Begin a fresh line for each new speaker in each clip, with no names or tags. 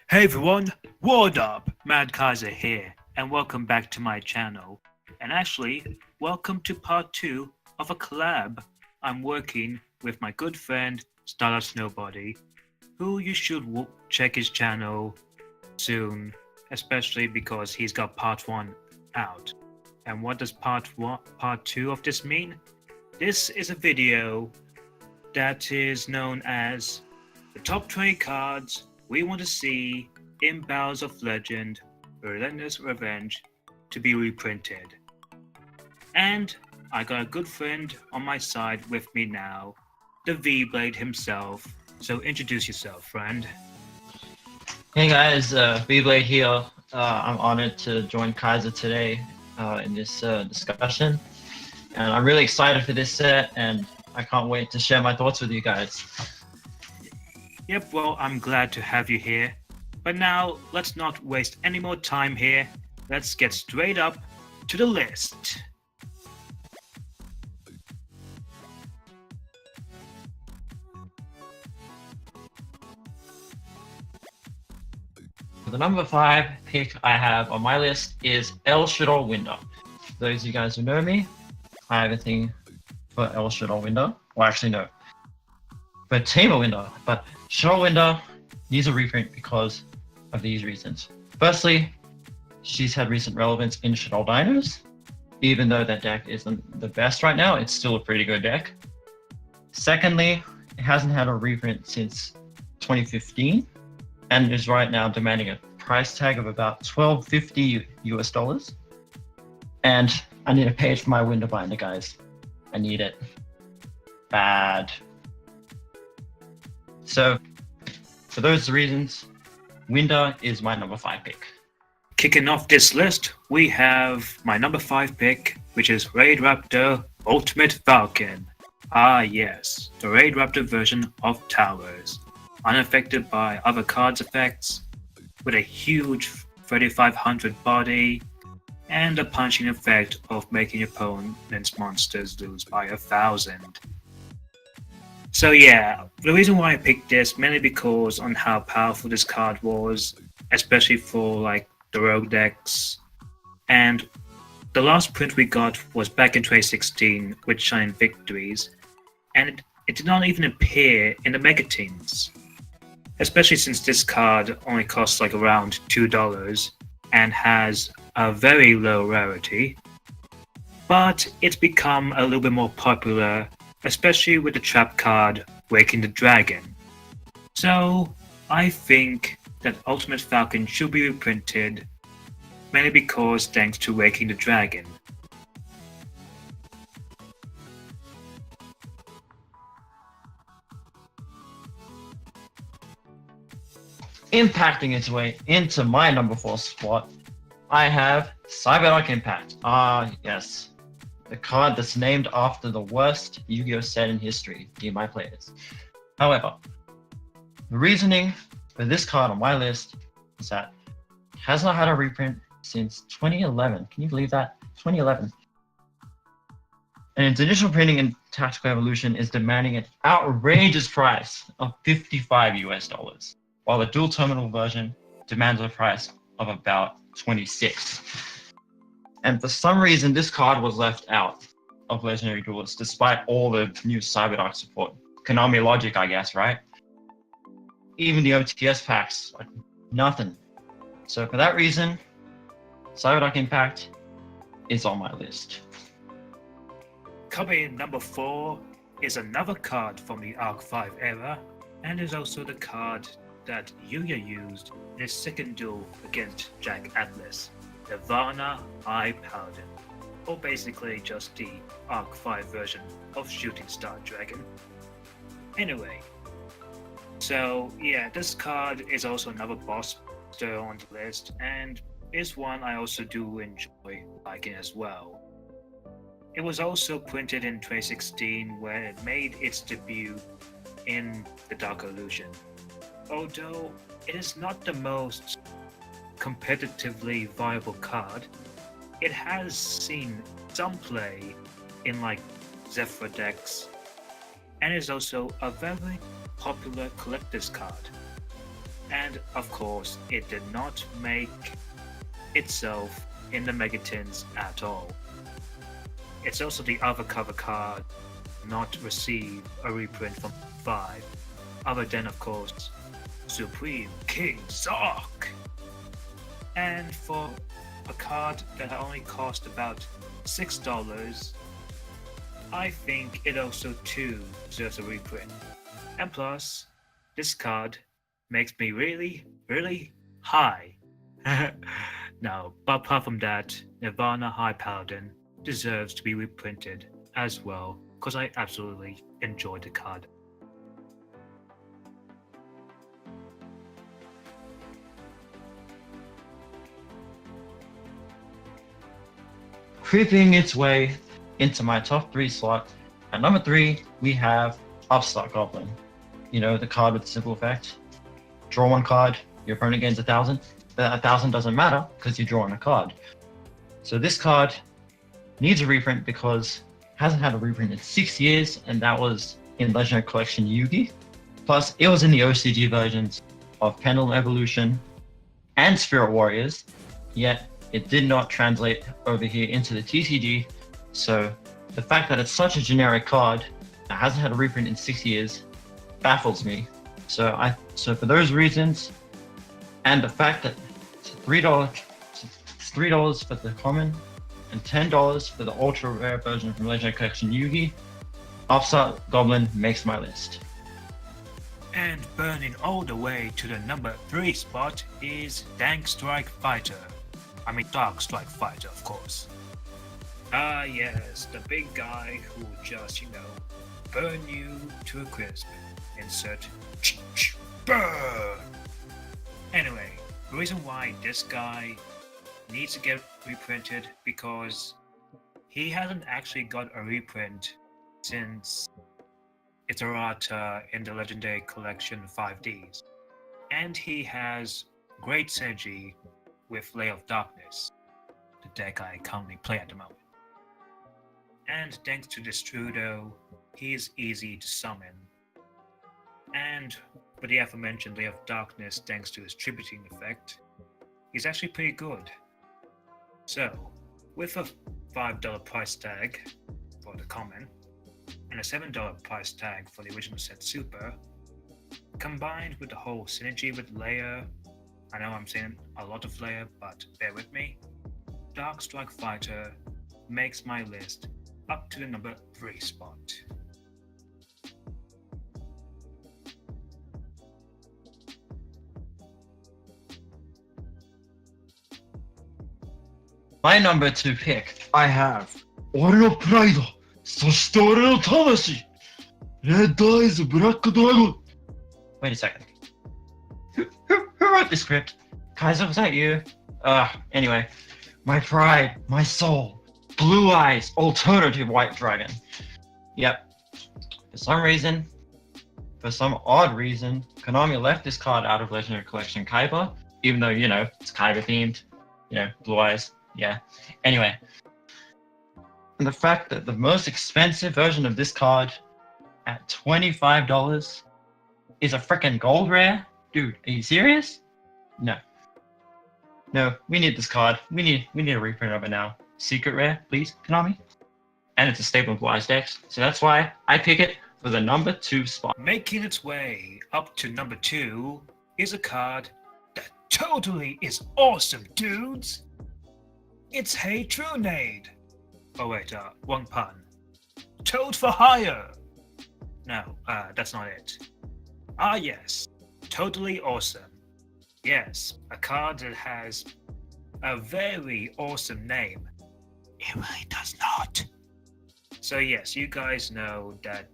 Hey everyone, what up? Mad Kaiser here, and welcome back to my channel. And actually, welcome to part 2 of a collab I'm working with my good friend Stardust Nobody, who you should check his channel soon, especially because he's got part 1 out. And what does part 2 of this mean? This is a video that is known as the top 20 cards we want to see in Battles of Legend Relentless Revenge to be reprinted. And I got a good friend on my side with me now, the V-Blade himself. So introduce yourself, friend.
Hey guys, B-Blade here. I'm honored to join Kaiser today in this discussion. And I'm really excited for this set, and I can't wait to share my thoughts with you guys.
Yep, well, I'm glad to have you here. But now, let's not waste any more time here. Let's get straight up to the list.
The number 5 pick I have on my list is El Shadol Window. For those of you guys who know me, I have a thing for El Shadol Window. Well, actually, no. For Tamer Window, but Shadol Window needs a reprint because of these reasons. Firstly, she's had recent relevance in Shadol Dinos. Even though that deck isn't the best right now, it's still a pretty good deck. Secondly, it hasn't had a reprint since 2015 and is right now demanding a price tag of about $12.50 US. And I need a page for my window binder, guys. I need it bad. So for those reasons, Window is my number 5 pick.
Kicking off this list, we have my number 5 pick, which is Raid Raptor Ultimate Falcon. Ah yes, the Raid Raptor version of Towers, unaffected by other cards' effects, with a huge 3500 body, and a punching effect of making opponent's monsters lose by 1000. So yeah, the reason why I picked this mainly because on how powerful this card was, especially for like the rogue decks. And the last print we got was back in 2016 with Shining Victories, and it did not even appear in the Mega Teams. Especially since this card only costs like around $2 and has a very low rarity. But it's become a little bit more popular, especially with the trap card Waking the Dragon. So I think that Ultimate Falcon should be reprinted, mainly because thanks to Waking the Dragon.
Impacting its way into my number 4 spot, I have Cyberdark Impact. Ah, yes. The card that's named after the worst Yu-Gi-Oh set in history, dear my players. However, the reasoning for this card on my list is that it has not had a reprint since 2011. Can you believe that? 2011. And its initial printing in Tactical Evolution is demanding an outrageous price of $55 US, while the dual terminal version demands a price of about 26. And for some reason, this card was left out of Legendary Duelists, despite all the new Cyberdark support. Konami logic, I guess, right? Even the OTS packs, like nothing. So for that reason, Cyberdark Impact is on my list.
Coming in number 4 is another card from the Arc 5 era, and is also the card that Yuya used in his second duel against Jack Atlas, Nirvana Eye Paladin, or basically just the Arc 5 version of Shooting Star Dragon. Anyway, so yeah, this card is also another boss buster on the list, and is one I also do enjoy liking as well. It was also printed in 2016 when it made its debut in the Dark Illusion. Although it is not the most competitively viable card, it has seen some play in like Zephyr decks, and is also a very popular collector's card. And of course, it did not make itself in the megatins at all. It's also the other cover card not receive a reprint from 5, other than of course Supreme King Zark. And for a card that only cost about $6, I think it also too deserves a reprint. And plus, this card makes me really high. Now, but apart from that, Nirvana High Paladin deserves to be reprinted as well, because I absolutely enjoyed the card.
Creeping its way into my top 3 slot. At number 3, we have Upstart Goblin. You know, the card with the simple effect. Draw 1 card, your opponent gains 1,000. That 1,000 doesn't matter because you're drawing a card. So this card needs a reprint because it hasn't had a reprint in 6 years, and that was in Legendary Collection Yugi. Plus, it was in the OCG versions of Pendulum Evolution and Spirit Warriors, yet it did not translate over here into the TCG. So the fact that it's such a generic card that hasn't had a reprint in 6 years baffles me. So for those reasons, and the fact that it's $3 for the common and $10 for the ultra rare version from Legendary Collection Yugi, Upstart Goblin makes my list.
And burning all the way to the number 3 spot is Dark Strike Fighter, of course. Ah yes, the big guy who just, burn you to a crisp. Insert burn! Anyway, the reason why this guy needs to get reprinted because he hasn't actually got a reprint since its errata in the Legendary Collection 5Ds. And he has great synergy with Lair of Darkness, the deck I currently play at the moment. And thanks to Destrudo, he is easy to summon. And with the aforementioned Lair of Darkness, thanks to his tributing effect, he's actually pretty good. So, with a $5 price tag for the common, and a $7 price tag for the original set Super, combined with the whole synergy with Lair, I know I'm saying a lot of Lair, but bear with me, Dark Strike Fighter makes my list up to the number 3 spot.
My number 2 pick, I have 俺のプライド、そして俺の魂、Red Eyes Black Dragon. Wait a second. Who wrote the script? Kaiser, was that you? Anyway. My pride, my soul, Blue Eyes, alternative White Dragon. Yep. For some odd reason, Konami left this card out of Legendary Collection Kaiba, even though, it's Kaiba themed. Blue Eyes. Yeah. Anyway. And the fact that the most expensive version of this card at $25 is a frickin' gold rare? Dude, are you serious? No, we need this card. We need a reprint of it now. Secret rare, please, Konami. And it's a staple of Blue Eyes decks, so that's why I pick it for the number 2 spot.
Making its way up to number 2 is a card that totally is awesome, dudes! It's Hey Trunade! Oh wait, wrong pun. Toad for Hire! No, that's not it. Ah yes, totally awesome. Yes, a card that has a very awesome name. It really does not. So yes, you guys know that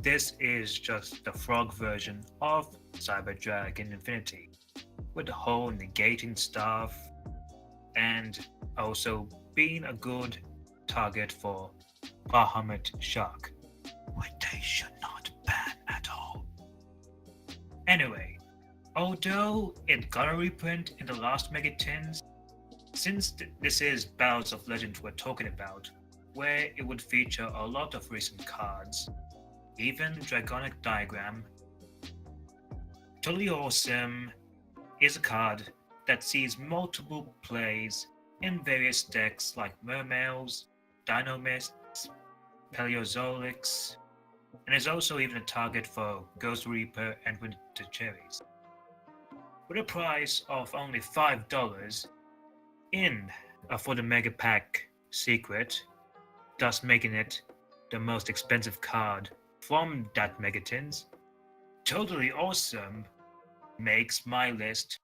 this is just the frog version of Cyber Dragon Infinity, with the whole negating stuff, and also being a good target for Bahamut Shark, which they should not ban at all. Anyway, although it got a reprint in the last Mega Tins, since this is Battles of Legends we're talking about, where it would feature a lot of recent cards, even Dragonic Diagram, totally awesome, is a card that sees multiple plays in various decks like Mermails, Dinomists, Paleozoics, and is also even a target for Ghost Reaper and Winter Cherries. With a price of only $5 for the Mega Pack Secret, thus making it the most expensive card from that Megatins, totally awesome, makes my list.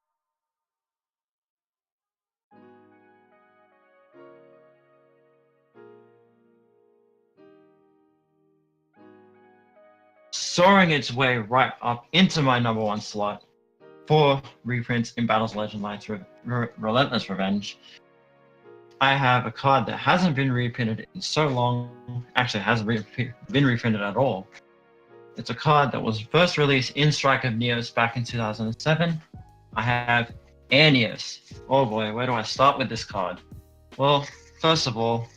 Soaring its way right up into my number one slot for reprints in Battles Legend Knights Relentless Revenge. I have a card that hasn't been reprinted in so long, actually hasn't been reprinted at all. It's a card that was first released in Strike of Neos back in 2007. I have Aeneas. Oh boy, where do I start with this card? Well, first of all,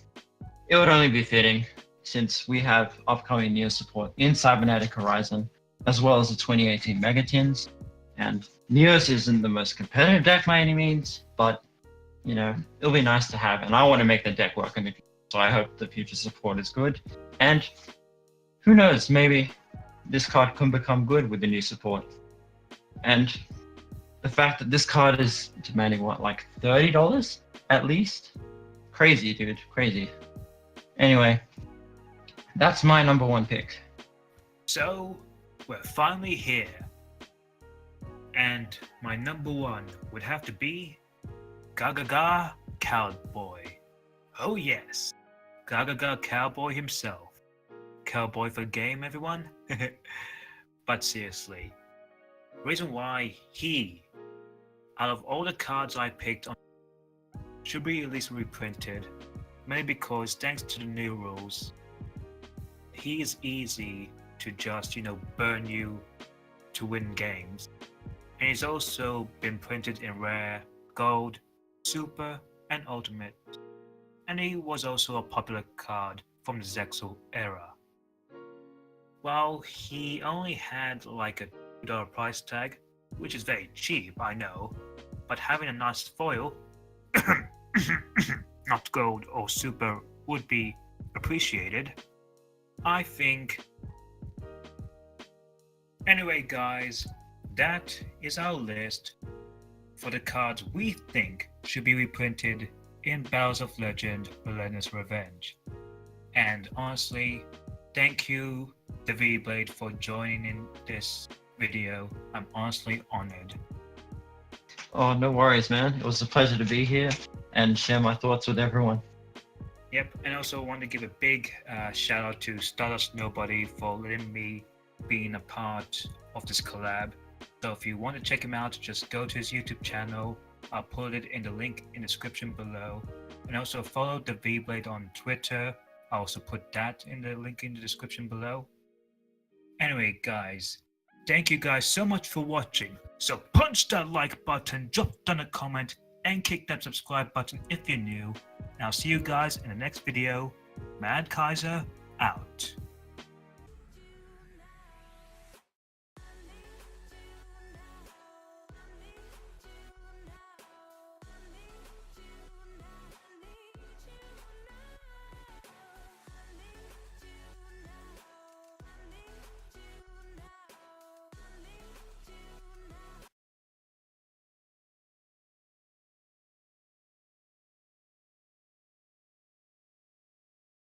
it would only be fitting since we have upcoming Neo support in Cybernetic Horizon, as well as the 2018 Megatins. And Neos isn't the most competitive deck by any means, but you know, it'll be nice to have, and I want to make the deck work in the future, so I hope the future support is good. And who knows, maybe this card can become good with the new support. And the fact that this card is demanding what, like $30 at least? Crazy, dude, crazy. Anyway, that's my number one pick.
So, we're finally here. And my number one would have to be Gagaga Cowboy. Oh yes, Gagaga Cowboy himself. Cowboy for the game, everyone? But seriously, reason why he, out of all the cards I picked on, should be at least reprinted, mainly because thanks to the new rules, he is easy to just, burn you to win games. And he's also been printed in rare, gold, super, and ultimate. And he was also a popular card from the Zexal era. While he only had like a $2 price tag, which is very cheap, I know, but having a nice foil, not gold or super, would be appreciated, I think. Anyway guys, that is our list for the cards we think should be reprinted in Battles of Legend Relentless Revenge. And honestly, thank you, the V-Blade, for joining in this video. I'm honestly honored.
Oh, no worries, man. It was a pleasure to be here and share my thoughts with everyone.
Yep, and also want to give a big shout out to Stardust Nobody for letting me being a part of this collab. So if you want to check him out, just go to his YouTube channel. I'll put it in the link in the description below. And also follow the V-Blade on Twitter. I'll also put that in the link in the description below. Anyway guys, thank you guys so much for watching. So punch that like button, drop down a comment, and kick that subscribe button if you're new. And I'll see you guys in the next video. Mad Kaiser out.